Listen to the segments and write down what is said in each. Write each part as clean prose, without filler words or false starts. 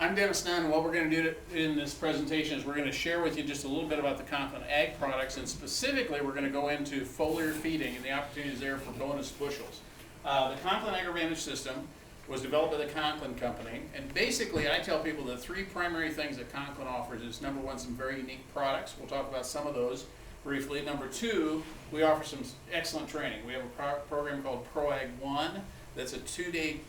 I'm Dennis Nunn, and what we're going to do in this presentation is we're going to share with you just a little bit about the Conklin ag products, and specifically we're going to go into foliar feeding and the opportunities there for bonus bushels. The Conklin AgroVantage system was developed by the Conklin company, and basically I tell people the three primary things that Conklin offers is, number one, some very unique products. We'll talk about some of those briefly. Number two, we offer some excellent training. We have a program called ProAg 1 that's a 2-day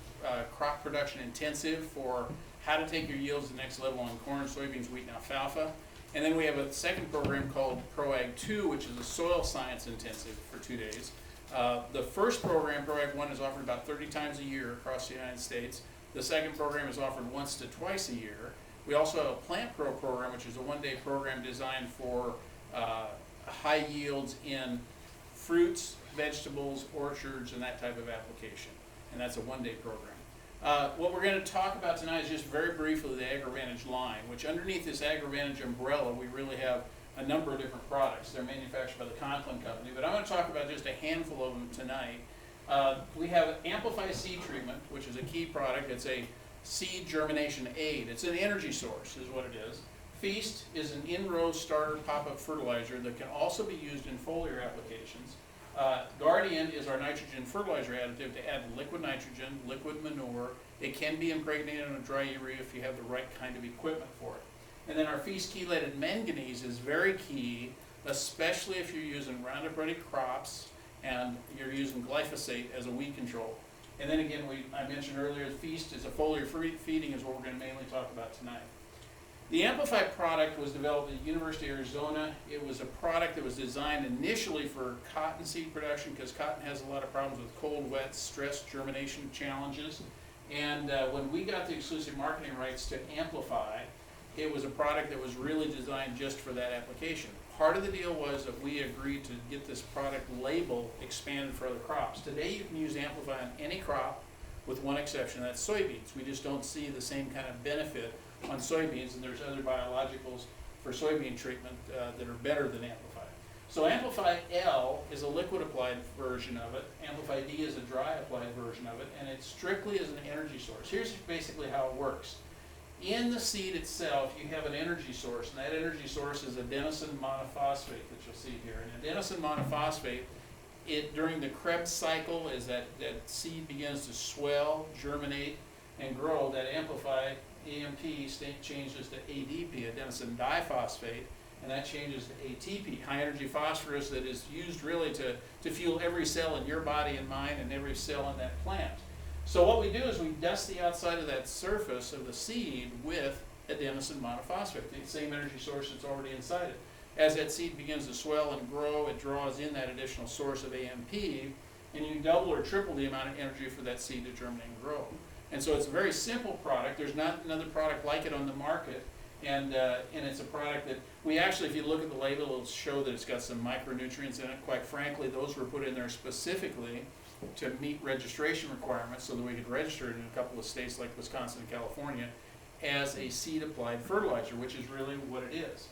crop production intensive for how to take your yields to the next level on corn, soybeans, wheat, and alfalfa. And then we have a second program called ProAg 2, which is a soil science intensive for 2 days. The first program, ProAg 1, is offered about 30 times a year across the United States. The second program is offered once to twice a year. We also have a Plant Pro program, which is a 1-day program designed for high yields in fruits, vegetables, orchards, and that type of application. And that's a 1-day program. What we're going to talk about tonight is just very briefly the AgroVantage line, which underneath this AgroVantage umbrella, we really have a number of different products. They're manufactured by the Conklin company, but I'm going to talk about just a handful of them tonight. We have Amplify seed treatment, which is a key product. It's a seed germination aid. It's an energy source is what it is. Feast is an in-row starter pop-up fertilizer that can also be used in foliar applications. Guardian is our nitrogen fertilizer additive to add liquid nitrogen, liquid manure. It can be impregnated on a dry urea if you have the right kind of equipment for it. And then our Feast chelated manganese is very key, especially if you're using Roundup ready crops and you're using glyphosate as a weed control. And then again, I mentioned earlier, Feast is a foliar feeding is what we're going to mainly talk about tonight. The Amplify product was developed at the University of Arizona. It was a product that was designed initially for cottonseed production because cotton has a lot of problems with cold, wet, stress, germination challenges. And when we got the exclusive marketing rights to Amplify, it was a product that was really designed just for that application. Part of the deal was that we agreed to get this product label expanded for other crops. Today you can use Amplify on any crop with one exception, that's soybeans. We just don't see the same kind of benefit on soybeans, and there's other biologicals for soybean treatment that are better than Amplify. So Amplify L is a liquid applied version of it. Amplify D is a dry applied version of it, and it strictly is an energy source. Here's basically how it works. In the seed itself, you have an energy source, and that energy source is adenosine monophosphate that you'll see here. And adenosine monophosphate, during the Krebs cycle, as that seed begins to swell, germinate, and grow, that Amplify AMP changes to ADP, adenosine diphosphate, and that changes to ATP, high energy phosphorus that is used really to fuel every cell in your body and mine and every cell in that plant. So what we do is we dust the outside of that surface of the seed with adenosine monophosphate, the same energy source that's already inside it. As that seed begins to swell and grow, it draws in that additional source of AMP, and you double or triple the amount of energy for that seed to germinate and grow. And so it's a very simple product. There's not another product like it on the market, and it's a product that we actually, if you look at the label, it'll show that it's got some micronutrients in it. Quite frankly, those were put in there specifically to meet registration requirements so that we could register it in a couple of states like Wisconsin and California as a seed-applied fertilizer, which is really what it is.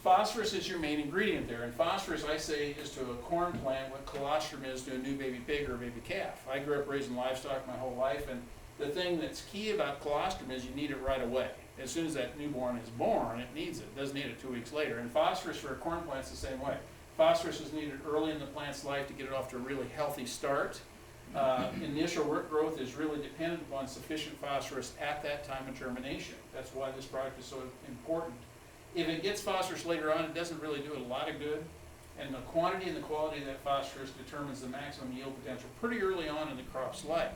Phosphorus is your main ingredient there, and phosphorus, I say, is to a corn plant what colostrum is to a new baby pig or a baby calf. I grew up raising livestock my whole life, and the thing that's key about colostrum is you need it right away. As soon as that newborn is born, it needs it. It doesn't need it 2 weeks later. And phosphorus for a corn plant is the same way. Phosphorus is needed early in the plant's life to get it off to a really healthy start. Initial root growth is really dependent upon sufficient phosphorus at that time of germination. That's why this product is so important. If it gets phosphorus later on, it doesn't really do it a lot of good. And the quantity and the quality of that phosphorus determines the maximum yield potential pretty early on in the crop's life.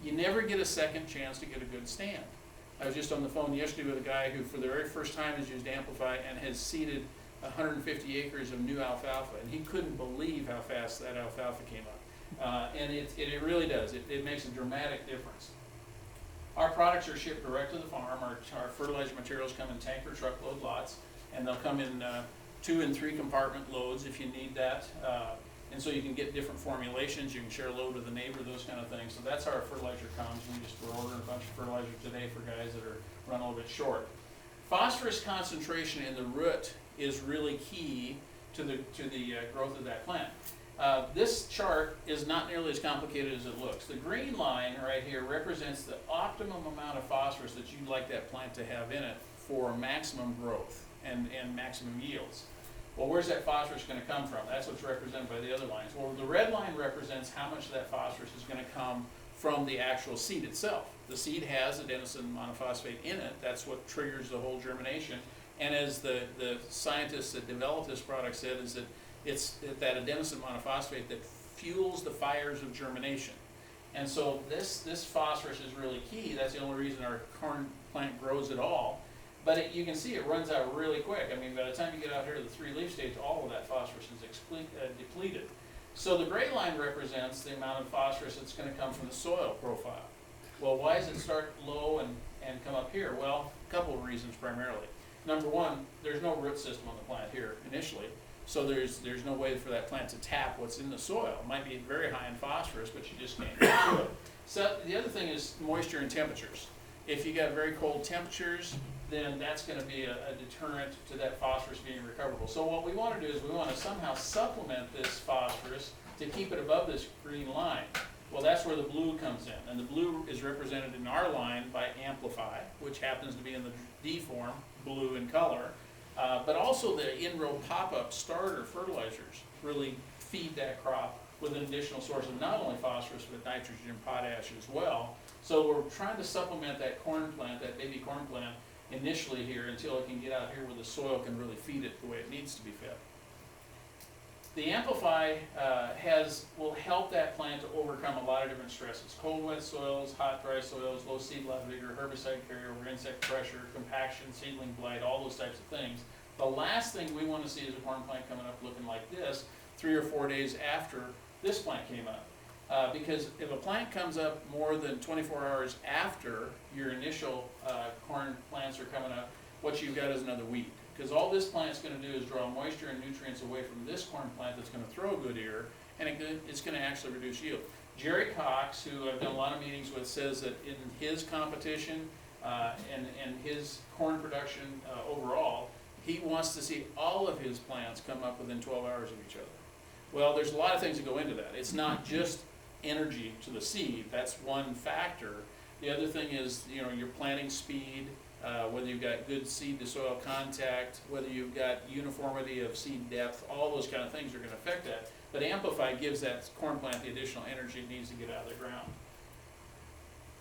You never get a second chance to get a good stand. I was just on the phone yesterday with a guy who for the very first time has used Amplify and has seeded 150 acres of new alfalfa, and he couldn't believe how fast that alfalfa came up. And it really does. It makes a dramatic difference. Our products are shipped direct to the farm. Our fertilizer materials come in tanker truckload lots, and they'll come in 2 and 3 compartment loads if you need that. And so you can get different formulations. You can share a load with a neighbor, those kind of things. So that's how our fertilizer comes. We're ordering a bunch of fertilizer today for guys that are running a little bit short. Phosphorus concentration in the root is really key to the growth of that plant. This chart is not nearly as complicated as it looks. The green line right here represents the optimum amount of phosphorus that you'd like that plant to have in it for maximum growth and maximum yields. Well, where's that phosphorus going to come from? That's what's represented by the other lines. Well, the red line represents how much of that phosphorus is going to come from the actual seed itself. The seed has adenosine monophosphate in it. That's what triggers the whole germination. And as the scientists that developed this product said, is that it's that adenosine monophosphate that fuels the fires of germination. And so this phosphorus is really key. That's the only reason our corn plant grows at all. But you can see it runs out really quick. I mean, by the time you get out here to the 3-leaf stage, all of that phosphorus is depleted. So the gray line represents the amount of phosphorus that's going to come from the soil profile. Well, why does it start low and come up here? Well, a couple of reasons primarily. Number one, there's no root system on the plant here initially. So there's no way for that plant to tap what's in the soil. It might be very high in phosphorus, but you just can't get to it. So the other thing is moisture and temperatures. If you got very cold temperatures, then that's going to be a deterrent to that phosphorus being recoverable. So what we want to do is we want to somehow supplement this phosphorus to keep it above this green line. Well, that's where the blue comes in. And the blue is represented in our line by Amplify, which happens to be in the D form, blue in color. But also the in-row pop-up starter fertilizers really feed that crop with an additional source of not only phosphorus, but nitrogen and potash as well. So we're trying to supplement that corn plant, that baby corn plant, initially here until it can get out here where the soil can really feed it the way it needs to be fed. The Amplify will help that plant to overcome a lot of different stresses. Cold, wet soils, hot, dry soils, low seed lot vigor, herbicide carryover, insect pressure, compaction, seedling blight, all those types of things. The last thing we want to see is a corn plant coming up looking like this 3 or 4 days after this plant came up. Because if a plant comes up more than 24 hours after your initial corn plants are coming up, what you've got is another weed. Because all this plant's going to do is draw moisture and nutrients away from this corn plant that's going to throw a good ear, and it's going to actually reduce yield. Jerry Cox, who I've done a lot of meetings with, says that in his competition and his corn production overall, he wants to see all of his plants come up within 12 hours of each other. Well, there's a lot of things that go into that. It's not just energy to the seed. That's one factor. The other thing is, your planting speed, whether you've got good seed to soil contact, whether you've got uniformity of seed depth, all those kind of things are going to affect that. But Amplify gives that corn plant the additional energy it needs to get out of the ground.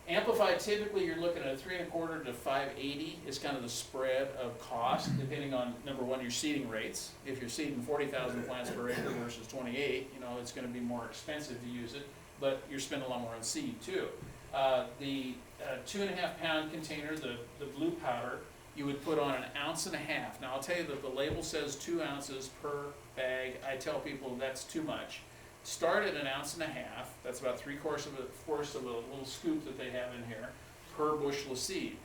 Amplify, typically you're looking at 3.25 to 580 is kind of the spread of cost, depending on, number one, your seeding rates. If you're seeding 40,000 plants per acre versus 28, it's going to be more expensive to use it, but you're spending a lot more on seed too. The 2.5 pound container, the blue powder, you would put on 1.5 ounces. Now I'll tell you that the label says 2 ounces per bag. I tell people that's too much. Start at 1.5 ounces. That's about 3/4 of a little scoop that they have in here per bushel of seed.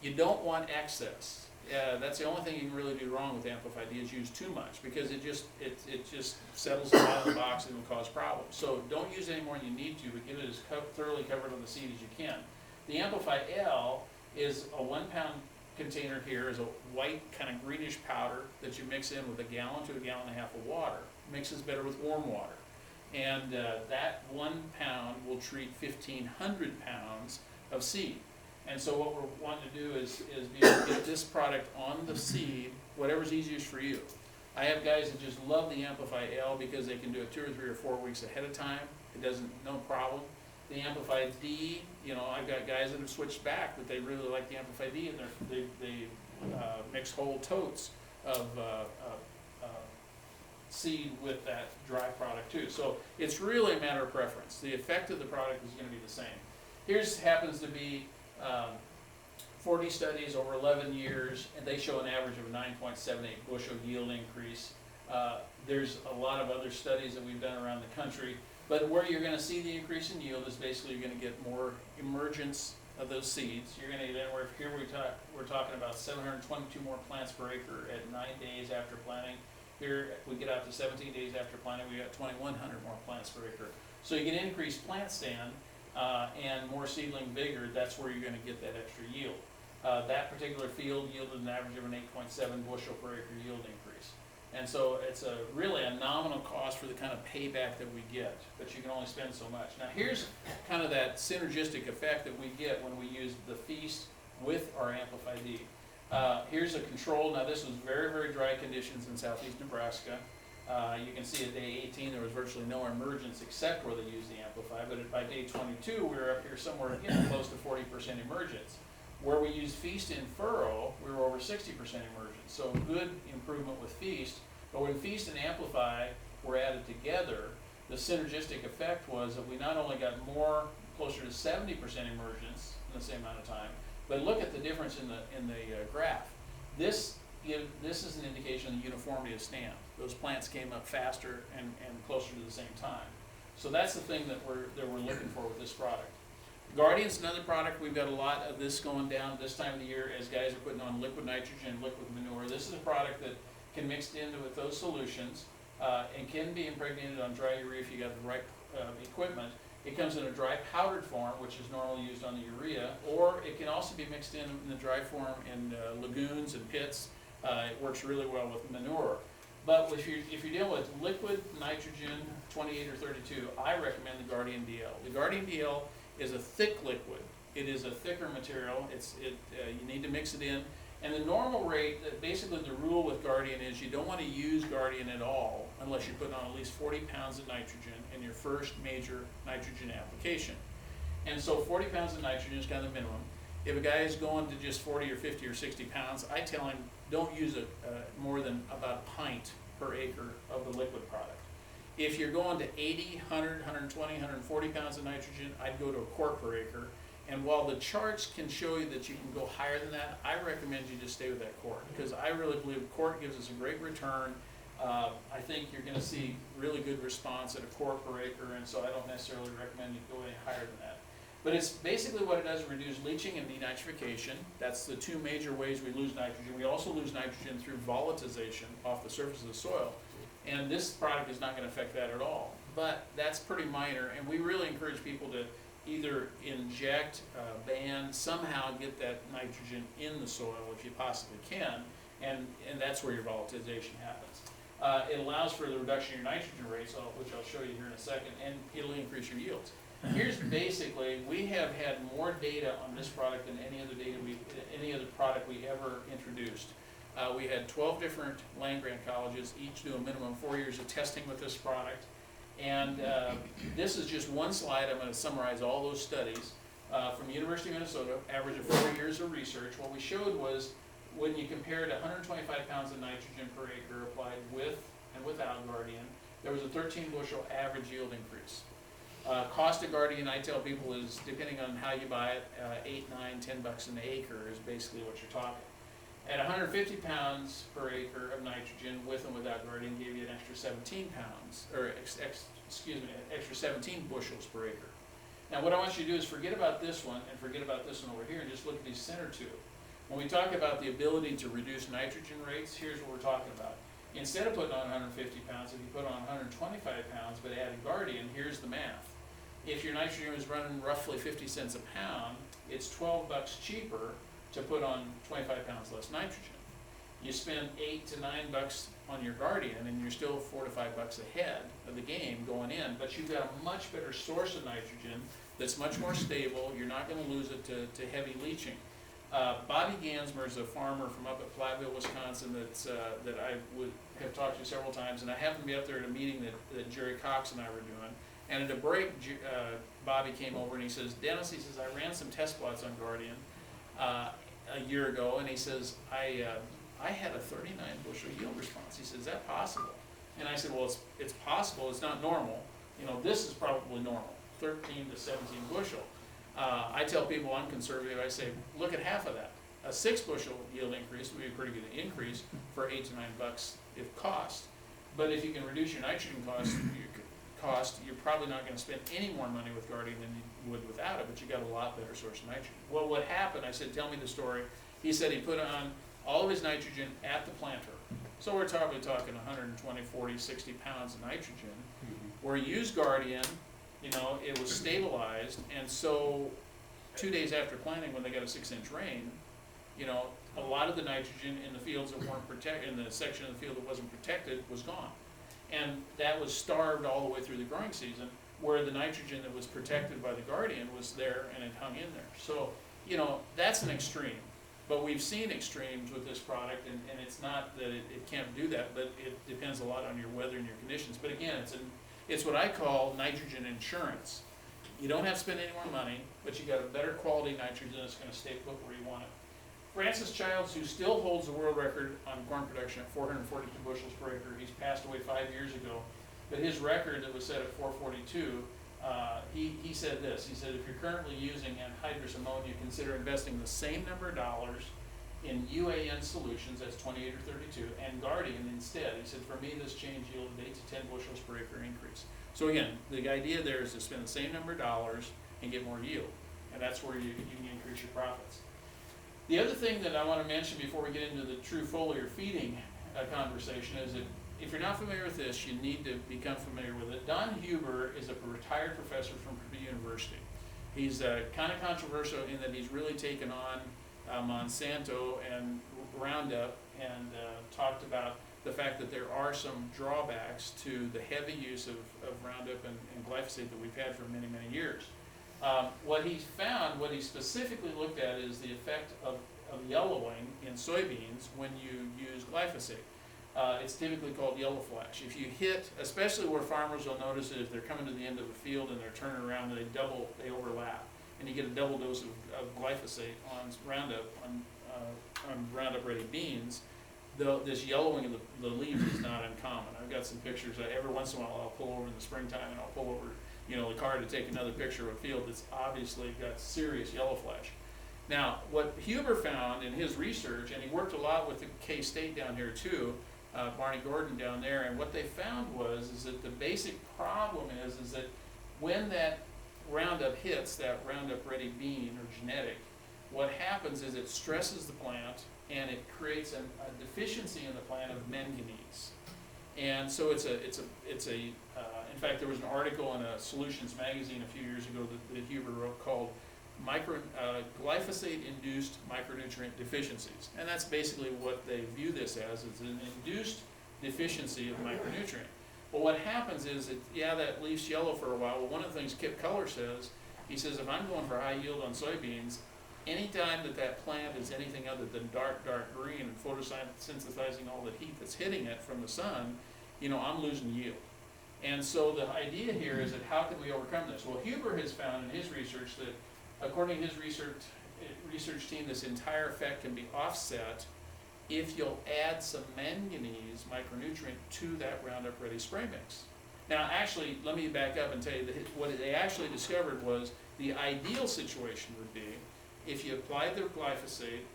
You don't want excess. That's the only thing you can really do wrong with Amplify D is use too much, because it just settles out of the box and will cause problems. So don't use any more than you need to, but get it as thoroughly covered on the seed as you can. The Amplify L is a 1 pound container here, is a white kind of greenish powder that you mix in with 1 gallon to 1.5 gallons of water. Mixes better with warm water. And that 1 pound will treat 1,500 pounds of seed. And so what we're wanting to do is be able to get this product on the seed, whatever's easiest for you. I have guys that just love the Amplify L because they can do it 2 or 3 or 4 weeks ahead of time. It doesn't, no problem. The Amplify D, I've got guys that have switched back that they really like the Amplify D, and they mix whole totes of seed with that dry product too. So it's really a matter of preference. The effect of the product is going to be the same. Here's happens to be 40 studies over 11 years, and they show an average of a 9.78 bushel yield increase. There's a lot of other studies that we've done around the country, but where you're going to see the increase in yield is basically you're going to get more emergence of those seeds. You're going to get anywhere, here we're talking about 722 more plants per acre at 9 days after planting. Here we get out to 17 days after planting, we got 2,100 more plants per acre. So you get increased plant stand and more seedling vigor. That's where you're going to get that extra yield. That particular field yielded an average of an 8.7 bushel per acre yield increase. And so it's really a nominal cost for the kind of payback that we get, but you can only spend so much. Now here's kind of that synergistic effect that we get when we use the Feast with our Amplify D. Here's a control. Now this was very, very dry conditions in southeast Nebraska. You can see at day 18 there was virtually no emergence except where they used the Amplify, but by day 22 we were up here somewhere close to 40% emergence. Where we used Feast in furrow, we were over 60% emergence. So good improvement with Feast, but when Feast and Amplify were added together, the synergistic effect was that we not only got more, closer to 70% emergence in the same amount of time, but look at the difference in the graph. This is an indication of the uniformity of stand. Those plants came up faster and closer to the same time. So that's the thing that we're looking for with this product. Guardian's another product. We've got a lot of this going down this time of the year as guys are putting on liquid nitrogen, liquid manure. This is a product that can mix into with those solutions and can be impregnated on dry urea if you got the right equipment. It comes in a dry powdered form, which is normally used on the urea, or it can also be mixed in the dry form in lagoons and pits. It works really well with manure. But if you're dealing with liquid nitrogen 28 or 32, I recommend the Guardian DL. The Guardian DL is a thick liquid. It is a thicker material. You need to mix it in. And the normal rate, basically the rule with Guardian is you don't want to use Guardian at all unless you're putting on at least 40 pounds of nitrogen in your first major nitrogen application. And so 40 pounds of nitrogen is kind of the minimum. If a guy is going to just 40 or 50 or 60 pounds, I tell him don't use more than about a pint per acre of the liquid product. If you're going to 80, 100, 120, 140 pounds of nitrogen, I'd go to a quart per acre. And while the charts can show you that you can go higher than that, I recommend you just stay with that quart, because I really believe quart gives us a great return. I think you're going to see really good response at a quart per acre, and so I don't necessarily recommend you go any higher than that. But it's basically what it does, reduce leaching and denitrification. That's the two major ways we lose nitrogen. We also lose nitrogen through volatilization off the surface of the soil. And this product is not going to affect that at all. But that's pretty minor, and we really encourage people to either inject, ban, somehow get that nitrogen in the soil if you possibly can, and that's where your volatilization happens. It allows for the reduction in your nitrogen rates, which I'll show you here in a second, and it'll increase your yields. Here's basically, we have had more data on this product than any other product we ever introduced. We had 12 different land-grant colleges, each do a minimum 4 years of testing with this product. And this is just one slide. I'm going to summarize all those studies from the University of Minnesota, average of 4 years of research. What we showed was when you compared 125 pounds of nitrogen per acre applied with and without Guardian, there was a 13 bushel average yield increase. Cost of Guardian, I tell people, is depending on how you buy it, $8, $9, $10 an acre is basically what you're talking. At 150 pounds per acre of nitrogen, with and without Guardian, gave you an extra 17 pounds, or extra 17 bushels per acre. Now what I want you to do is forget about this one and forget about this one over here and just look at these center two. When we talk about the ability to reduce nitrogen rates, here's what we're talking about. Instead of putting on 150 pounds, if you put on 125 pounds but added Guardian, here's the math. If your nitrogen is running roughly 50 cents a pound, it's $12 cheaper to put on 25 pounds less nitrogen. You spend $8 to $9 on your Guardian, and you're still $4 to $5 ahead of the game going in, but you've got a much better source of nitrogen that's much more stable. You're not going to lose it to heavy leaching. Bobby Gansmer is a farmer from up at Platteville, Wisconsin that I have talked to several times, and I happened to be up there at a meeting that Jerry Cox and I were doing. And at a break, Bobby came over and he says, Dennis, he says, I ran some test plots on Guardian a year ago, and he says, I had a 39 bushel yield response. He says, is that possible? And I said, well, it's possible. It's not normal. You know, this is probably normal, 13 to 17 bushel. I tell people I'm conservative. I say, look at half of that. A 6 bushel yield increase would be a pretty good increase for $8 to $9 if cost. But if you can reduce your nitrogen cost, you're probably not going to spend any more money with Guardian than you would without it, but you got a lot better source of nitrogen. Well, what happened, I said, tell me the story. He said he put on all of his nitrogen at the planter. So we're probably talking 120, 40, 60 pounds of nitrogen. Where he used Guardian, you know, it was stabilized, and so 2 days after planting, when they got a 6-inch rain, a lot of the nitrogen in the fields that weren't protected, in the section of the field that wasn't protected, was gone. And that was starved all the way through the growing season, where the nitrogen that was protected by the Guardian was there and it hung in there. So, that's an extreme. But we've seen extremes with this product, and it's not that it can't do that, but it depends a lot on your weather and your conditions. But again, it's what I call nitrogen insurance. You don't have to spend any more money, but you got a better quality nitrogen that's going to stay put where you want it. Francis Childs, who still holds the world record on corn production at 442 bushels per acre, he's passed away 5 years ago, but his record that was set at 442, he said this. He said, if you're currently using anhydrous ammonia, consider investing the same number of dollars in UAN solutions, that's 28 or 32, and Guardian instead. He said, for me, this change yielded 8 to 10 bushels per acre increase. So again, the idea there is to spend the same number of dollars and get more yield, and that's where you can increase your profits. The other thing that I want to mention before we get into the true foliar feeding conversation is that if you're not familiar with this, you need to become familiar with it. Don Huber is a retired professor from Purdue University. He's kind of controversial in that he's really taken on Monsanto and Roundup and talked about the fact that there are some drawbacks to the heavy use of Roundup and glyphosate that we've had for many, many years. What he found, what he specifically looked at, is the effect of yellowing in soybeans when you use glyphosate. It's typically called yellow flash. If you hit, especially where farmers will notice it if they're coming to the end of a field and they're turning around, they overlap, and you get a double dose of glyphosate on Roundup, on Roundup Ready beans. This yellowing of the leaves is not uncommon. I've got some pictures. Every once in a while I'll pull over in the springtime and I'll pull over the car to take another picture of a field that's obviously got serious yellow flash. Now, what Huber found in his research, and he worked a lot with the K-State down here too, Barney Gordon down there, and what they found is that the basic problem is that when that Roundup hits that Roundup Ready bean or genetic, what happens is it stresses the plant and it creates a deficiency in the plant of manganese. And so in fact, there was an article in a Solutions magazine a few years ago that Huber wrote called glyphosate-induced micronutrient deficiencies. And that's basically what they view this as, is an induced deficiency of micronutrient. Well, what happens is that leaf's yellow for a while. Well, one of the things Kip Keller says, he says, if I'm going for high yield on soybeans, anytime that plant is anything other than dark green and photosynthesizing all the heat that's hitting it from the sun, I'm losing yield. And so the idea here is that how can we overcome this? Well, Huber has found in his research that, according to his research team, this entire effect can be offset if you'll add some manganese micronutrient to that Roundup Ready spray mix. Now, actually, let me back up and tell you that what they actually discovered was the ideal situation would be if you applied their glyphosate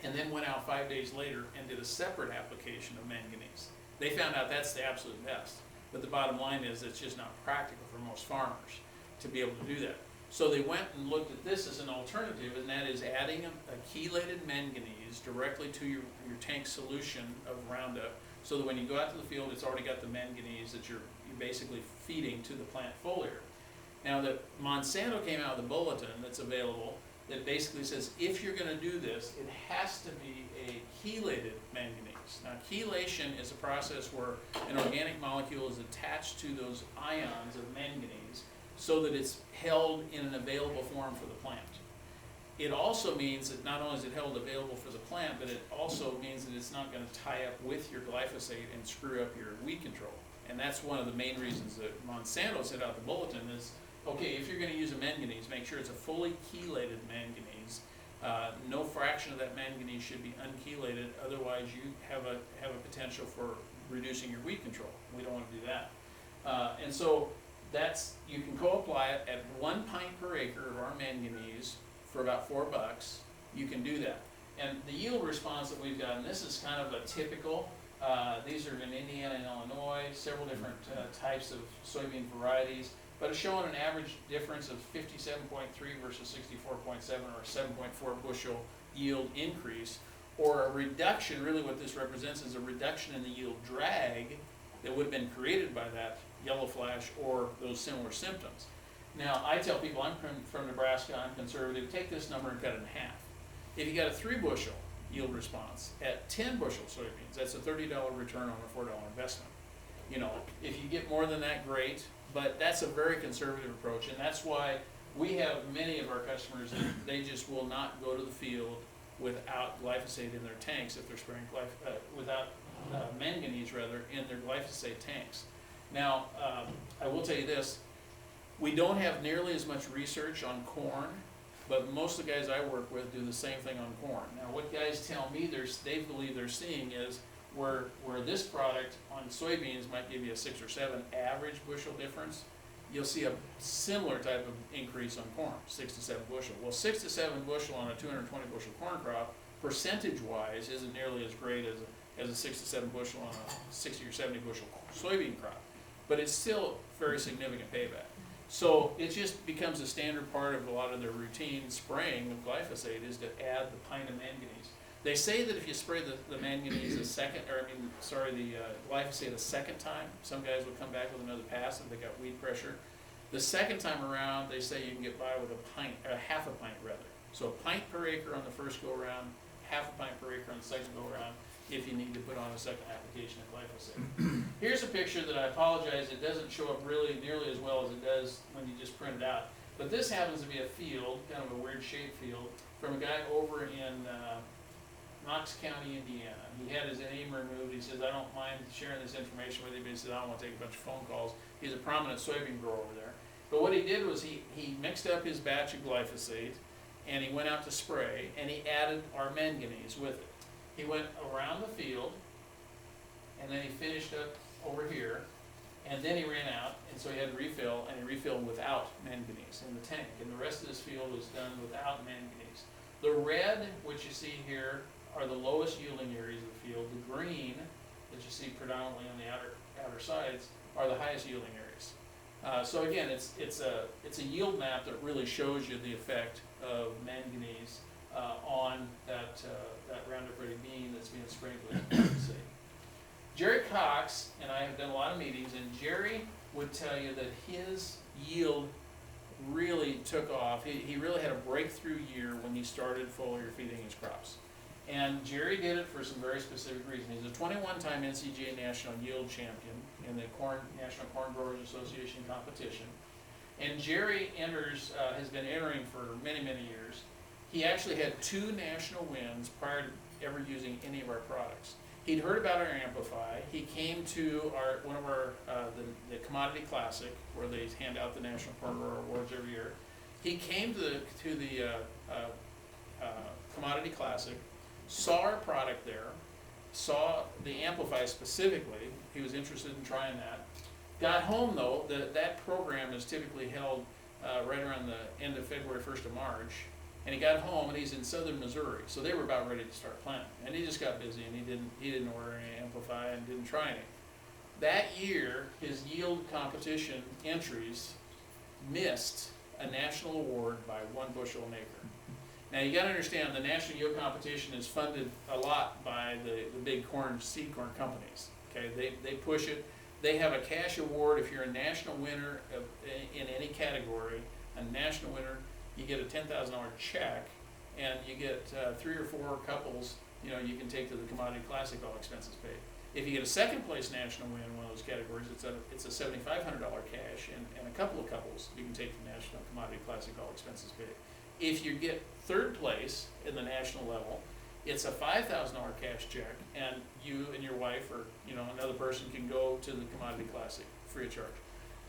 and then went out 5 days later and did a separate application of manganese. They found out that's the absolute best. But the bottom line is it's just not practical for most farmers to be able to do that. So they went and looked at this as an alternative, and that is adding a chelated manganese directly to your tank solution of Roundup, so that when you go out to the field, it's already got the manganese that you're basically feeding to the plant foliar. Now, that Monsanto came out with a bulletin that's available that basically says if you're going to do this, it has to be a chelated manganese. Now, chelation is a process where an organic molecule is attached to those ions of manganese so that it's held in an available form for the plant. It also means that not only is it held available for the plant, but it also means that it's not going to tie up with your glyphosate and screw up your weed control. And that's one of the main reasons that Monsanto sent out the bulletin is, okay, if you're going to use a manganese, make sure it's a fully chelated manganese. No fraction of that manganese should be unchelated, otherwise you have a potential for reducing your weed control. We don't want to do that. And so you can co-apply it at 1 pint per acre of our manganese for about $4. You can do that. And the yield response that we've got, and this is kind of a typical, these are in Indiana and Illinois, several different types of soybean varieties, but it's showing an average difference of 57.3 versus 64.7, or a 7.4 bushel yield increase, or a reduction. Really what this represents is a reduction in the yield drag that would have been created by that yellow flash or those similar symptoms. Now, I tell people, I'm from Nebraska, I'm conservative, take this number and cut it in half. If you got a 3 bushel yield response at 10 bushel soybeans, that's a $30 return on a $4 investment. You know, if you get more than that, great, but that's a very conservative approach, and that's why we have many of our customers that they just will not go to the field without glyphosate in their tanks if they're spraying without manganese rather in their glyphosate tanks. Now, I will tell you this, we don't have nearly as much research on corn, but most of the guys I work with do the same thing on corn. Now, what guys tell me they believe they're seeing is where this product on soybeans might give you a 6 or 7 average bushel difference, you'll see a similar type of increase on corn, 6 to 7 bushel. Well, 6 to 7 bushel on a 220 bushel corn crop, percentage-wise, isn't nearly as great as a 6 to 7 bushel on a 60 or 70 bushel soybean crop, but it's still very significant payback. So it just becomes a standard part of a lot of their routine spraying of glyphosate is to add the pint of manganese. They say that if you spray the manganese the glyphosate a second time, some guys will come back with another pass if they got weed pressure. The second time around, they say you can get by with half a pint rather. So a pint per acre on the first go around, half a pint per acre on the second go around, if you need to put on a second application of glyphosate. Here's a picture that I apologize, it doesn't show up really nearly as well as it does when you just print it out. But this happens to be a field, kind of a weird shaped field, from a guy over in Knox County, Indiana. He had his name removed. He says, I don't mind sharing this information with you, but he says, I don't want to take a bunch of phone calls. He's a prominent soybean grower over there. But what he did was he mixed up his batch of glyphosate, and he went out to spray, and he added our manganese with it. He went around the field, and then he finished up over here, and then he ran out, and so he had to refill, and he refilled without manganese in the tank. And the rest of this field was done without manganese. The red, which you see here, are the lowest yielding areas of the field. The green, that you see predominantly on the outer sides, are the highest yielding areas. So again, it's a yield map that really shows you the effect of manganese on that Roundup Ready bean that's being sprayed with glyphosate. Jerry Cox and I have done a lot of meetings, and Jerry would tell you that his yield really took off. He really had a breakthrough year when he started foliar feeding his crops. And Jerry did it for some very specific reasons. He's a 21-time NCGA National Yield Champion in the National Corn Growers Association competition. And Jerry has been entering for many, many years. He actually had 2 national wins prior to ever using any of our products. He'd heard about our Amplify. He came to the Commodity Classic, where they hand out the National Corn Grower Awards every year. He came to the Commodity Classic, saw our product there, saw the Amplify specifically. He was interested in trying that. Got home though, that program is typically held right around the end of February, 1st of March. And he got home, and he's in southern Missouri, so they were about ready to start planting. And he just got busy, and he didn't order any Amplify and didn't try any. That year, his yield competition entries missed a national award by 1 bushel an acre. Now you got to understand, the national yield competition is funded a lot by the big seed corn companies. Okay, they push it. They have a cash award if you're a national winner in any category. A national winner, you get a $10,000 check, and you get 3 or 4 couples. You can take to the Commodity Classic, all expenses paid. If you get a second place national win in one of those categories, it's a $7,500 cash, and a couple of couples you can take to National Commodity Classic, all expenses paid. If you get 3rd place in the national level, it's a $5,000 cash check, and you and your wife or another person can go to the Commodity Classic free of charge.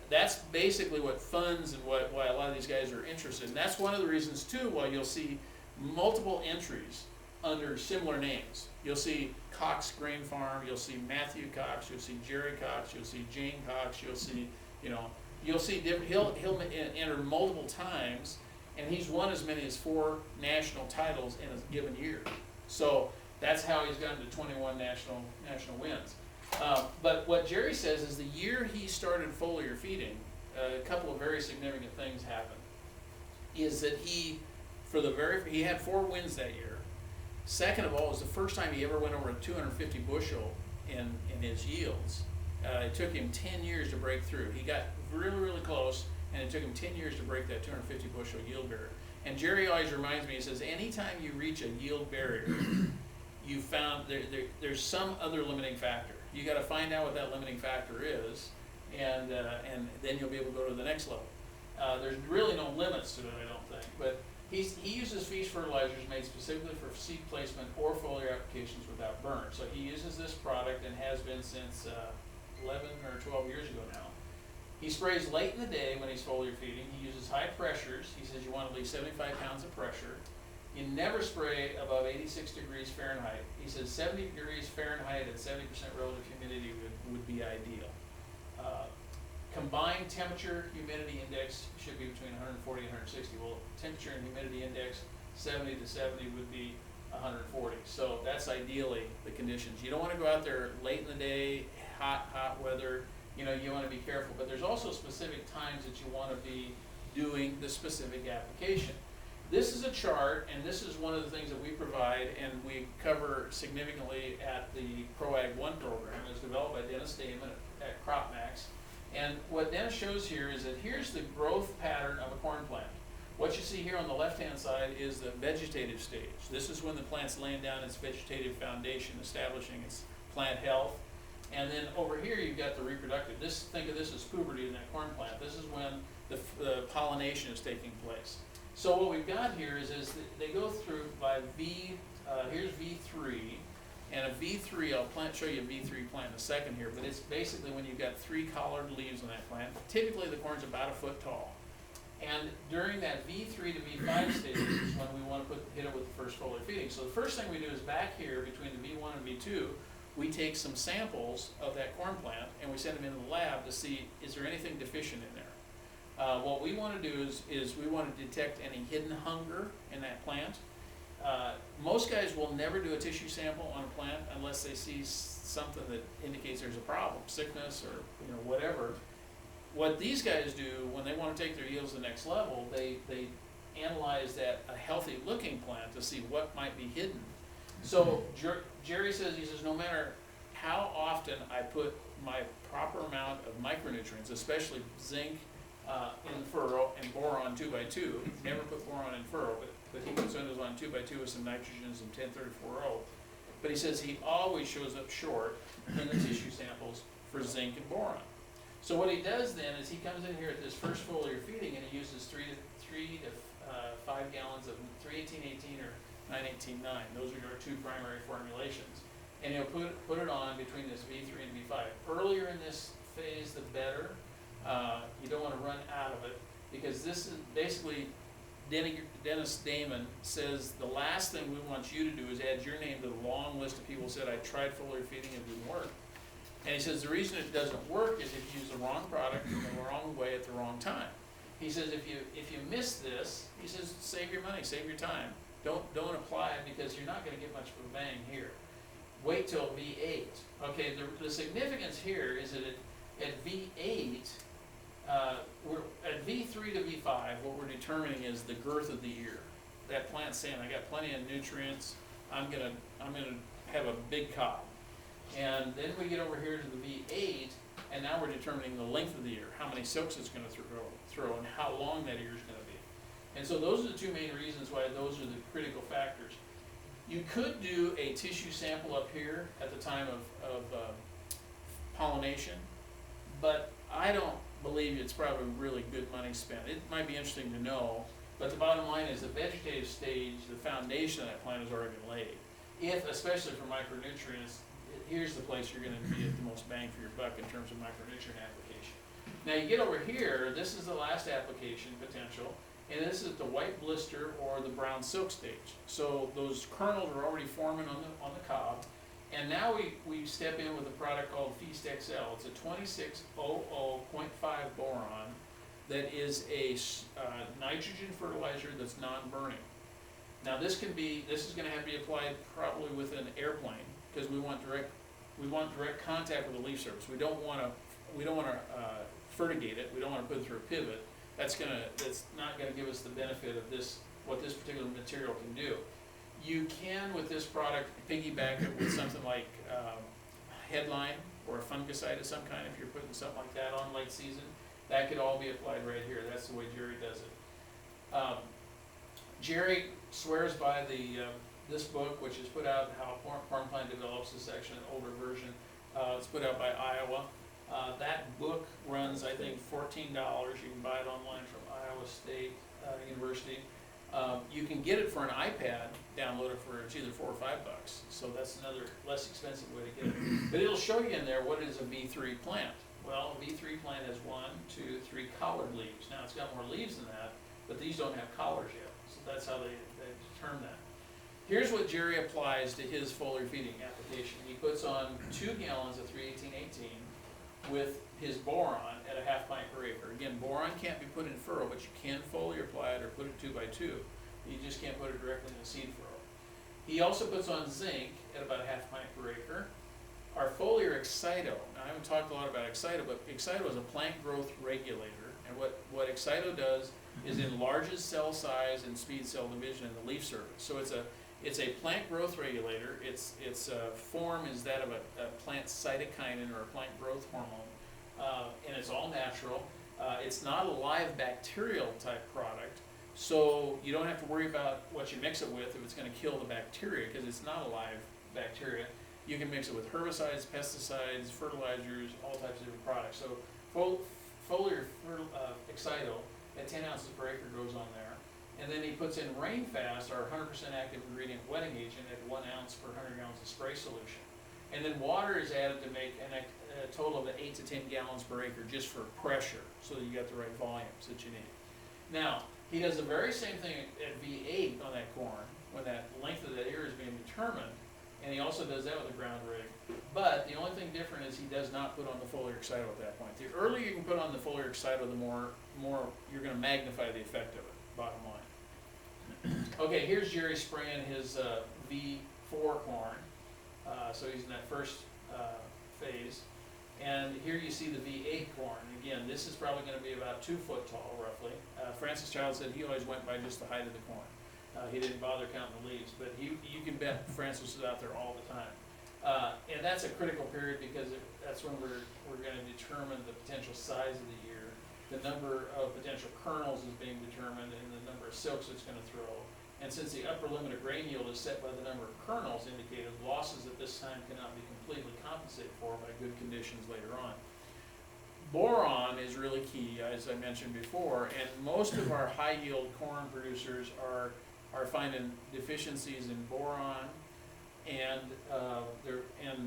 That's basically what funds and why a lot of these guys are interested. And that's one of the reasons too why you'll see multiple entries under similar names. You'll see Cox Grain Farm, you'll see Matthew Cox, you'll see Jerry Cox, you'll see Jane Cox, you'll see different. He'll enter multiple times, and he's won as many as 4 national titles in a given year. So that's how he's gotten to 21 national wins. But what Jerry says is the year he started foliar feeding, a couple of very significant things happened. Is that he had 4 wins that year. Second of all, it was the first time he ever went over a 250 bushel in his yields. It took him 10 years to break through. He got really, really close, and it took him 10 years to break that 250 bushel yield barrier. And Jerry always reminds me, he says, anytime you reach a yield barrier, you found there's some other limiting factor. You got to find out what that limiting factor is, and then you'll be able to go to the next level. There's really no limits to it, I don't think, but he uses fish fertilizers made specifically for seed placement or foliar applications without burn. So he uses this product and has been since 11 or 12 years ago now. He sprays late in the day when he's foliar feeding. He uses high pressures. He says you want at least 75 pounds of pressure. You never spray above 86 degrees Fahrenheit. He says 70 degrees Fahrenheit at 70% relative humidity would be ideal. Combined temperature humidity index should be between 140 and 160. Well, temperature and humidity index 70 to 70 would be 140. So that's ideally the conditions. You don't want to go out there late in the day, hot weather. You know, you want to be careful, but there's also specific times that you want to be doing the specific application. This is a chart, and this is one of the things that we provide and we cover significantly at the ProAg 1 program. It was developed by Dennis Damon at CropMax. And what Dennis shows here is that here's the growth pattern of a corn plant. What you see here on the left-hand side is the vegetative stage. This is when the plant's laying down its vegetative foundation, establishing its plant health. And then over here you've got the reproductive. Think of this as puberty in that corn plant. This is when the pollination is taking place. So what we've got here is they go through by here's V3, and a V3, I'll show you a V3 plant in a second here, but it's basically when you've got 3 collared leaves on that plant. Typically the corn's about a foot tall. And during that V3 to V5 stage is when we want to hit it with the first foliar feeding. So the first thing we do is back here between the V1 and V2, we take some samples of that corn plant and we send them into the lab to see, is there anything deficient in there? What we want to do is we want to detect any hidden hunger in that plant. Most guys will never do a tissue sample on a plant unless they see something that indicates there's a problem, sickness or whatever. What these guys do when they want to take their yields to the next level, they analyze a healthy looking plant to see what might be hidden. So Jerry says, no matter how often I put my proper amount of micronutrients, especially zinc in furrow and boron 2x2, never put boron in furrow, but he puts those on 2x2 with some nitrogen and some 1034O. But he says he always shows up short in the tissue samples for zinc and boron. So what he does then is he comes in here at this first foliar feeding and he uses 3 to 5 gallons of 318-18 or 918-9. Those are our 2 primary formulations. And he'll put it on between this V3 and V5. Earlier in this phase, the better. You don't want to run out of it because this is basically Dennis Damon says the last thing we want you to do is add your name to the long list of people who said I tried foliar feeding and it didn't work. And he says the reason it doesn't work is if you use the wrong product in the wrong way at the wrong time. He says if you miss this, he says save your money, save your time. Don't apply it because you're not going to get much of a bang here. Wait till V8. Okay, the significance here is that at V8, we're at V3 to V5. What we're determining is the girth of the ear. That plant's saying I got plenty of nutrients. I'm gonna have a big cob. And then we get over here to the V8, and now we're determining the length of the ear, how many silks it's going to throw, and how long that ear is going to be. And so those are the 2 main reasons why those are the critical factors. You could do a tissue sample up here at the time of pollination, but I don't believe it's probably really good money spent. It might be interesting to know, but the bottom line is the vegetative stage, the foundation of that plant has already been laid. Especially for micronutrients, here's the place you're going to be at the most bang for your buck in terms of micronutrient application. Now you get over here, this is the last application potential, and this is the white blister or the brown silk stage. So those kernels are already forming on the cob, and now we step in with a product called Feast XL. It's a 2600.5 boron that is a nitrogen fertilizer that's non-burning. Now this is going to have to be applied probably with an airplane because we want direct contact with the leaf surface. We don't want to fertigate it. We don't want to put it through a pivot. That's not going to give us the benefit of what this particular material can do. You can, with this product, piggyback it with something like headline or a fungicide of some kind. If you're putting something like that on late season, that could all be applied right here. That's the way Jerry does it. Jerry swears by this book, which is put out, How Farm Plant Develops, this section, an older version. It's put out by Iowa. That book runs, I think, $14. You can buy it online from Iowa State University. You can get it for an iPad, download it for, it's either $4 or $5. So that's another less expensive way to get it. But it'll show you in there what is a V3 plant. Well, a V3 plant has 1, 2, 3 collared leaves. Now it's got more leaves than that, but these don't have collars yet. So that's how they determine that. Here's what Jerry applies to his foliar feeding application. He puts on 2 gallons of 318-18 with his boron at a half pint per acre. Again, boron can't be put in furrow, but you can foliar apply it or put it 2 by 2. You just can't put it directly in the seed furrow. He also puts on zinc at about a half pint per acre. Our Foliar Excite. Now I haven't talked a lot about X-Cyto, but X-Cyto is a plant growth regulator. And what X-Cyto does is enlarges cell size and speed cell division in the leaf surface. So it's a plant growth regulator. Its form is that of a plant cytokinin or a plant growth hormone, and it's all natural. It's not a live bacterial type product, so you don't have to worry about what you mix it with if it's going to kill the bacteria, because it's not a live bacteria. You can mix it with herbicides, pesticides, fertilizers, all types of different products. So Foliar Excite at 10 ounces per acre goes on there. And then he puts in Rainfast, our 100% active ingredient wetting agent, at 1 ounce per 100 gallons of spray solution. And then water is added to make a total of 8 to 10 gallons per acre just for pressure, so that you got the right volumes that you need. Now, he does the very same thing at V8 on that corn, when that length of that ear is being determined, and he also does that with a ground rig. But the only thing different is he does not put on the Foliar Excite at that point. The earlier you can put on the Foliar Excite, the more you're going to magnify the effect of it, bottom line. Okay, here's Jerry spraying his V4 corn. So he's in that first phase. And here you see the V8 corn. Again, this is probably going to be about 2 foot tall, roughly. Francis Child said he always went by just the height of the corn. He didn't bother counting the leaves, but you can bet Francis is out there all the time. And that's a critical period because that's when we're going to determine the potential size of the ear. The number of potential kernels is being determined, and the number of silks it's going to throw. And since the upper limit of grain yield is set by the number of kernels indicated, losses at this time cannot be completely compensated for by good conditions later on. Boron is really key, as I mentioned before, and most of our high yield corn producers are finding deficiencies in boron and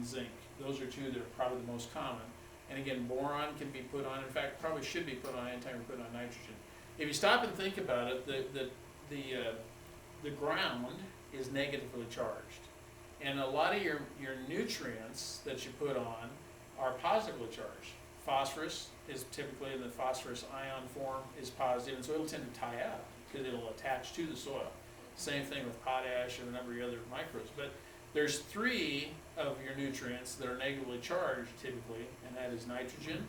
zinc. Those are 2 that are probably the most common. And again, boron can be put on, in fact, probably should be put on anytime we put on nitrogen. If you stop and think about it, the ground is negatively charged. And a lot of your nutrients that you put on are positively charged. Phosphorus is typically in the phosphorus ion form is positive, and so it'll tend to tie up because it'll attach to the soil. Same thing with potash and a number of other microbes. But there's 3 of your nutrients that are negatively charged typically, and that is nitrogen,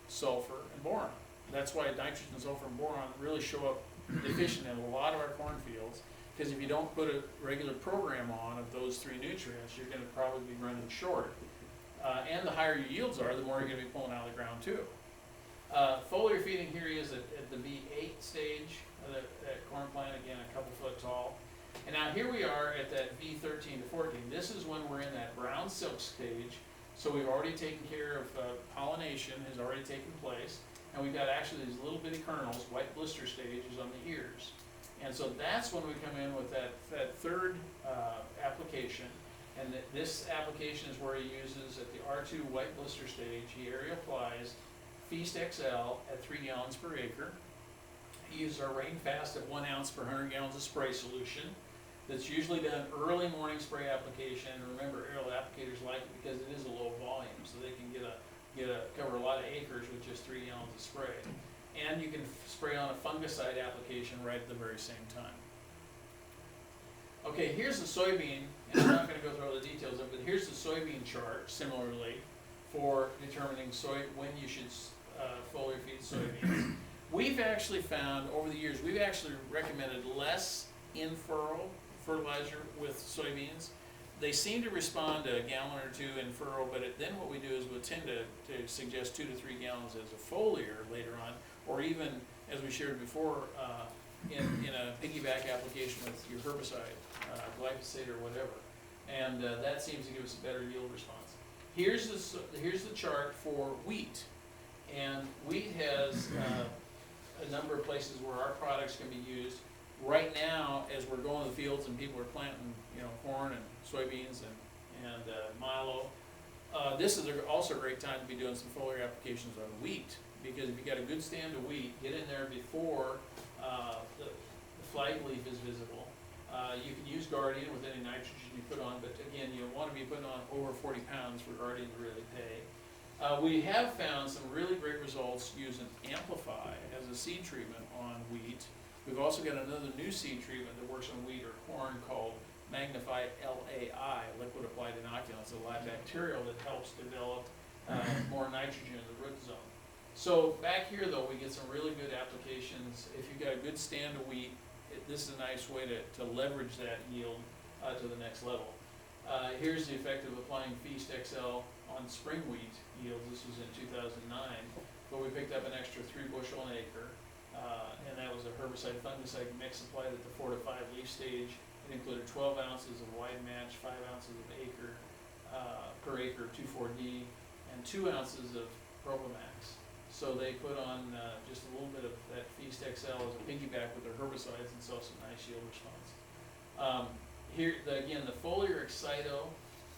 sulfur, and boron. That's why nitrogen, sulfur, and boron really show up deficient in a lot of our cornfields, because if you don't put a regular program on of those 3 nutrients, you're going to probably be running short. And the higher your yields are, the more you're going to be pulling out of the ground too. Foliar feeding, here he is at the V8 stage of that corn plant, again a couple foot tall. And now here we are at that V13 to 14. This is when we're in that brown silk stage. So we've already taken care of pollination has already taken place. And we've got actually these little bitty kernels, white blister stages on the ears. And so that's when we come in with that third application. And this application is where he uses, at the R2 white blister stage, he area applies Feast XL at 3 gallons per acre. He uses our Rainfast at 1 ounce per 100 gallons of spray solution. That's usually done early morning spray application. And remember, aerial applicators like it because it is a low volume, so they can cover a lot of acres with just 3 gallons of spray. And you can spray on a fungicide application right at the very same time. Okay, here's the soybean, and I'm not going to go through all the details of it, but here's the soybean chart, similarly, for determining when you should foliar feed soybeans. We've actually found, over the years, we've actually recommended less in-furrow fertilizer with soybeans. They seem to respond to a gallon or 2 in furrow, but then what we do is we'll tend to suggest 2 to 3 gallons as a foliar later on, or even, as we shared before, in a piggyback application with your herbicide, glyphosate or whatever. And that seems to give us a better yield response. Here's the chart for wheat. And wheat has a number of places where our products can be used. Right now, as we're going to the fields and people are planting, corn and soybeans and milo, this is also a great time to be doing some foliar applications on wheat, because if you got a good stand of wheat, get in there before the flag leaf is visible. You can use Guardian with any nitrogen you put on, but again, you want to be putting on over 40 pounds for Guardian to really pay. We have found some really great results using Amplify as a seed treatment on wheat. We've also got another new seed treatment that works on wheat or corn called Magnify LAI, liquid applied inoculant. It's a live bacterial that helps develop more nitrogen in the root zone. So back here though, we get some really good applications. If you've got a good stand of wheat, this is a nice way to leverage that yield to the next level. Here's the effect of applying Feast XL on spring wheat yields. This was in 2009, but we picked up an extra 3 bushel an acre, and that was a herbicide fungicide mix applied at the 4 to 5 leaf stage. It included 12 ounces of wide match, 5 ounces of per acre 2,4-D, and 2 ounces of Propamax. So they put on just a little bit of that Feast XL as a piggyback with their herbicides and saw some nice yield response. Here, again, the Foliar Excite,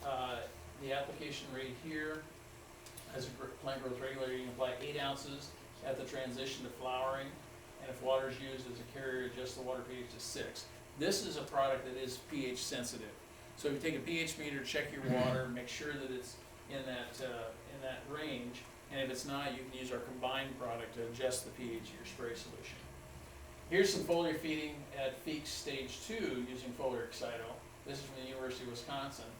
the application rate here as a plant growth regulator, you can apply 8 ounces at the transition to flowering, and if water is used as a carrier, adjust the water pH to 6. This is a product that is pH sensitive. So if you take a pH meter, check your water, make sure that it's in that range, and if it's not, you can use our combined product to adjust the pH of your spray solution. Here's some foliar feeding at Feast Stage 2 using Foliar Excite. This is from the University of Wisconsin.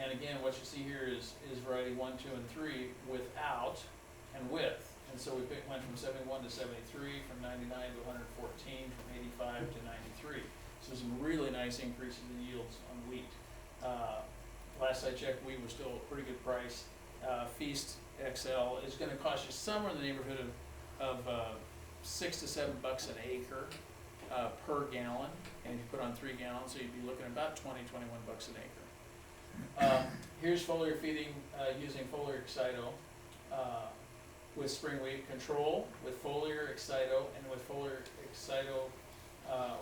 And again, what you see here is variety 1, 2, and 3 without and with. And so we went from 71 to 73, from 99 to 114, from 85 to 93. So some really nice increases in yields on wheat. Last I checked, wheat was still a pretty good price. Feast XL is going to cost you somewhere in the neighborhood of $6 to $7 an acre per gallon, and if you put on 3 gallons, so you'd be looking at about $20, $21 an acre. Here's foliar feeding using Foliar Excite with spring wheat control, with Foliar Excite, and with Foliar Excite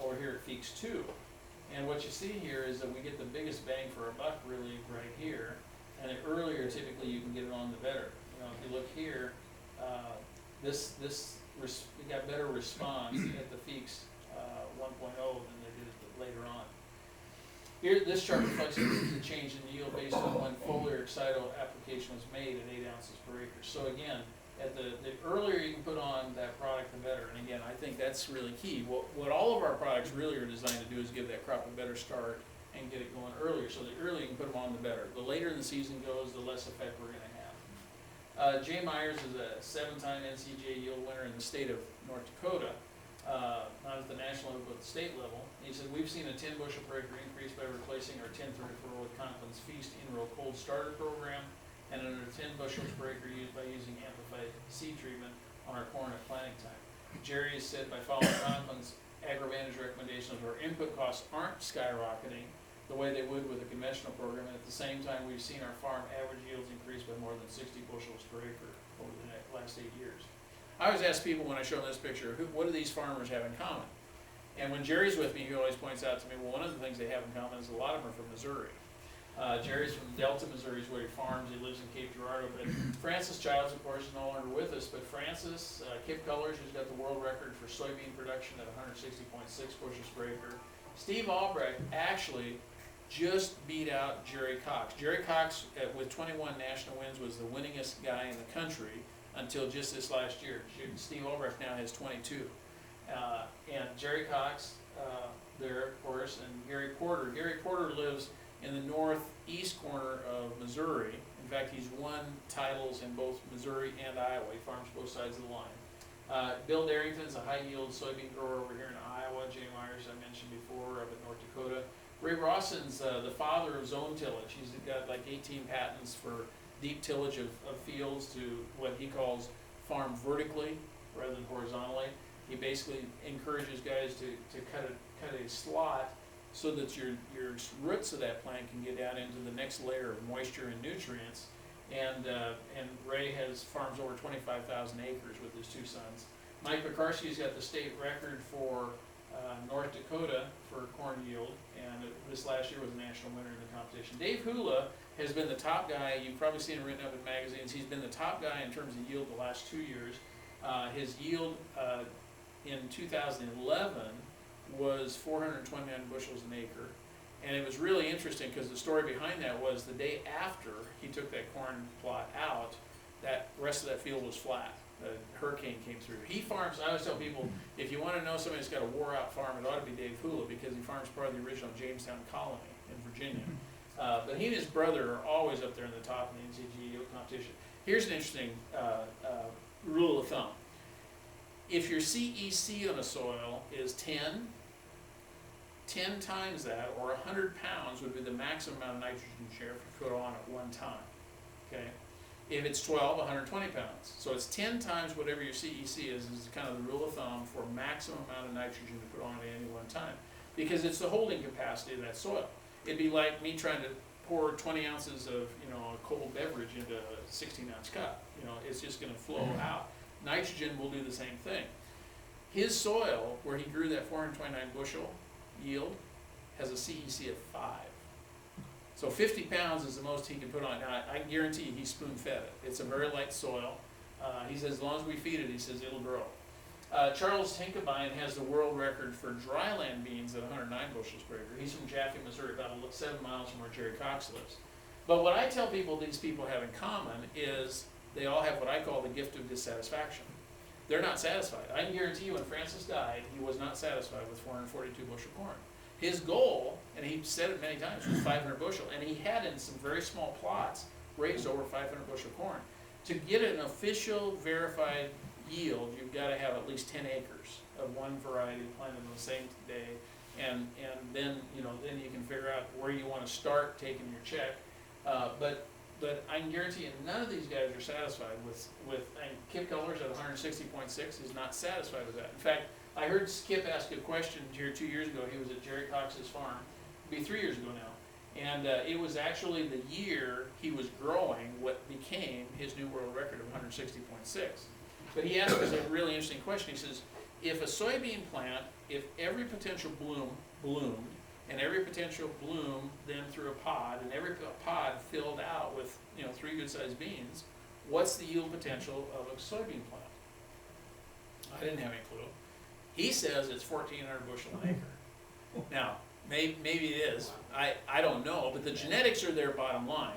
or here at Feast 2. And what you see here is that we get the biggest bang for our buck really right here, and the earlier typically you can get it on, the better. If you look here, we got better response at the Feast 1.0 than they did later on. Here, this chart reflects the change in yield based on when Foliar Excite application was made at 8 ounces per acre. So again, at the earlier you can put on that product, the better. And again, I think that's really key. What all of our products really are designed to do is give that crop a better start and get it going earlier. So the earlier you can put them on, the better. The later in the season goes, the less effect we're going to have. Jay Myers is a 7-time NCGA yield winner in the state of North Dakota, not at the national level, but the state level. He said, we've seen a 10 bushel per acre increase by replacing our 1034 with Conklin's Feast in-row cold starter program, and another 10 bushels per acre used by using Amplified seed treatment on our corn at planting time. Jerry has said by following Conklin's AgroVantage recommendations, our input costs aren't skyrocketing the way they would with a conventional program, and at the same time we've seen our farm average yields increase by more than 60 bushels per acre over the last 8 years. I always ask people when I show them this picture, what do these farmers have in common? And when Jerry's with me, he always points out to me, well, one of the things they have in common is a lot of them are from Missouri. Jerry's from Delta, Missouri, is where he farms. He lives in Cape Girardeau. But Francis Childs, of course, is no longer with us. But Francis, Kip Cullers, who's got the world record for soybean production at 160.6 bushels per acre. Steve Albrecht actually just beat out Jerry Cox. Jerry Cox, with 21 national wins, was the winningest guy in the country until just this last year. Steve Albrecht now has 22. And Jerry Cox there, of course, and Gary Porter. Gary Porter lives in the northeast corner of Missouri. In fact, he's won titles in both Missouri and Iowa. He farms both sides of the line. Bill Darrington's a high-yield soybean grower over here in Iowa. Jay Myers, I mentioned before, up in North Dakota. Ray Rawson's the father of zone tillage. He's got like 18 patents for deep tillage of fields to what he calls farm vertically rather than horizontally. He basically encourages guys to cut a slot so that your roots of that plant can get down into the next layer of moisture and nutrients. And Ray farms over 25,000 acres with his two sons. Mike McCarthy's got the state record for North Dakota for corn yield, and this last year was a national winner in the competition. Dave Hula has been the top guy. You've probably seen him written up in magazines. He's been the top guy in terms of yield the last 2 years. His yield in 2011 was 429 bushels an acre. And it was really interesting because the story behind that was the day after he took that corn plot out, that rest of that field was flat. The hurricane came through. He farms, I always tell people, if you want to know somebody that's got a wore-out farm, it ought to be Dave Hula, because he farms part of the original Jamestown colony in Virginia. But he and his brother are always up there in the top in the NCG yield competition. Here's an interesting rule of thumb. If your CEC on a soil is 10 times that, or 100 pounds would be the maximum amount of nitrogen share to put on at one time, okay? If it's 12, 120 pounds. So it's 10 times whatever your CEC is kind of the rule of thumb for maximum amount of nitrogen to put on at any one time, because it's the holding capacity of that soil. It'd be like me trying to pour 20 ounces of, a cold beverage into a 16-ounce cup. It's just going to flow out. Nitrogen will do the same thing. His soil, where he grew that 429 bushel yield, has a CEC of 5. So 50 pounds is the most he can put on. Now, I guarantee you he spoon-fed it. It's a very light soil. He says as long as we feed it, he says it'll grow. Charles Hinkebine has the world record for dryland beans at 109 bushels per acre. He's from Jaffe, Missouri, about 7 miles from where Jerry Cox lives. But what I tell people these people have in common is they all have what I call the gift of dissatisfaction. They're not satisfied. I can guarantee you when Francis died, he was not satisfied with 442 bushel corn. His goal, and he said it many times, was 500 bushel, and he had in some very small plots raised over 500 bushel corn. To get an official verified yield, you've got to have at least 10 acres of one variety planted on the same day, and then then you can figure out where you want to start taking your check. But I can guarantee you none of these guys are satisfied with and Kip Cullers at 160.6 is not satisfied with that. In fact, I heard Skip ask a question here 2 years ago. He was at Jerry Cox's farm, it'll be 3 years ago now, and it was actually the year he was growing what became his new world record of 160.6. But he asked us a really interesting question. He says, if a soybean plant, if every potential bloom bloomed, and every potential bloom then through a pod, and every pod filled out with 3 good-sized beans, what's the yield potential of a soybean plant? I didn't have any clue. He says it's 1,400 bushel an acre. Now, maybe it is. I don't know, but the genetics are their bottom line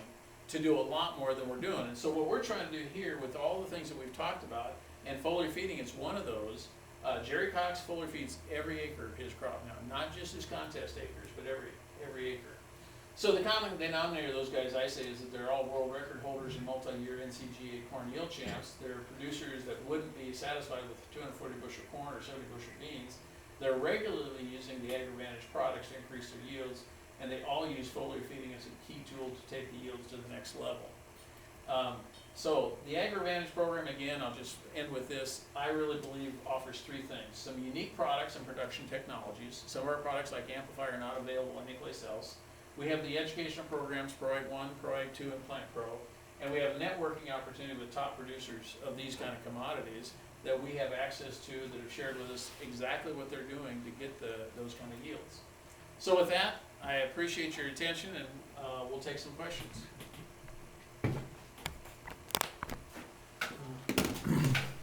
to do a lot more than we're doing. And so what we're trying to do here with all the things that we've talked about, and foliar feeding is one of those. Jerry Cox foliar feeds every acre of his crop now, not just his contest acres, but every acre. So the common denominator of those guys, I say, is that they're all world record holders and multi-year NCGA corn yield champs. They're producers that wouldn't be satisfied with 240 bushel corn or 70 bushel beans. They're regularly using the AgroVantage products to increase their yields, and they all use foliar feeding as a key tool to take the yields to the next level. So the AgroVantage program, again, I'll just end with this, I really believe offers 3 things. Some unique products and production technologies. Some of our products like Amplify are not available anyplace else. We have the educational programs, ProAg 1, ProAg 2, and Plant Pro. And we have networking opportunity with top producers of these kind of commodities that we have access to, that have shared with us exactly what they're doing to get those kind of yields. So with that, I appreciate your attention, and we'll take some questions.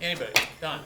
Anybody? Don?